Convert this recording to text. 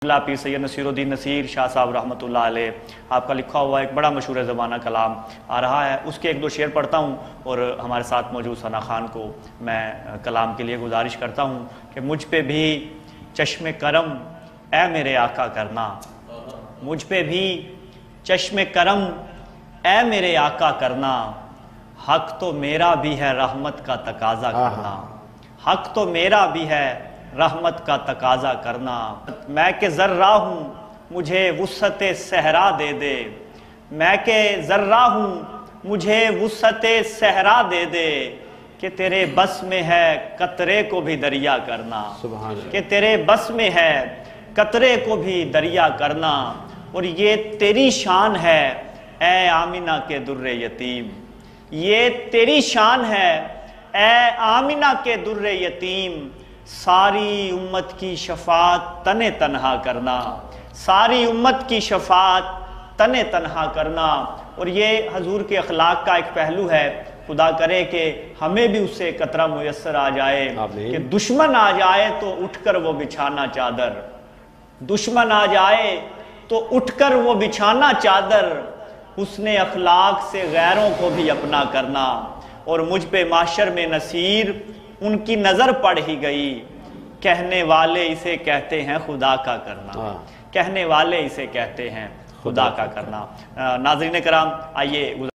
پیر سید نصیرالدین نصیر شاہ صاحب رحمۃ اللہ علیہ، آپ کا لکھا ہوا ایک بڑا مشہور زمانہ کلام آ رہا ہے، اس کے ایک دو شعر پڑھتا ہوں اور ہمارے ساتھ موجود ثنا خان کو میں کلام کے لیے گزارش کرتا ہوں کہ مجھ پہ بھی چشم کرم اے میرے آقا کرنا، مجھ پہ بھی چشم کرم اے میرے آقا کرنا، حق تو میرا بھی ہے رحمت کا تقاضا کرنا، حق تو میرا بھی ہے رحمت کا تقاضا کرنا، میں کہ ذرہ ہوں مجھے وسعت صحرا دے دے، میں کہ ذرہ ہوں مجھے وسعت صحرا دے دے، کہ تیرے بس میں ہے قطرے کو بھی دریا کرنا، کہ تیرے بس میں ہے قطرے کو بھی دریا کرنا، اور یہ تیری شان ہے اے آمنہ کے در یتیم، یہ تیری شان ہے اے آمنہ کے در یتیم، ساری امت کی شفاعت تن تنہا کرنا، ساری امت کی شفاعت تن تنہا کرنا۔ اور یہ حضور کے اخلاق کا ایک پہلو ہے، خدا کرے کہ ہمیں بھی اس سے قطرہ میسر آ جائے کہ دشمن آ جائے تو اٹھ کر وہ بچھانا چادر، دشمن آ جائے تو اٹھ کر وہ بچھانا چادر، حسن اخلاق سے غیروں کو بھی اپنا کرنا۔ اور مجھ پہ معاشر میں نصیر ان کی نظر پڑ ہی گئی، کہنے والے اسے کہتے ہیں خدا کا کرنا، کہنے والے اسے کہتے ہیں خدا کا کرنا۔ ناظرین کرام، آئیے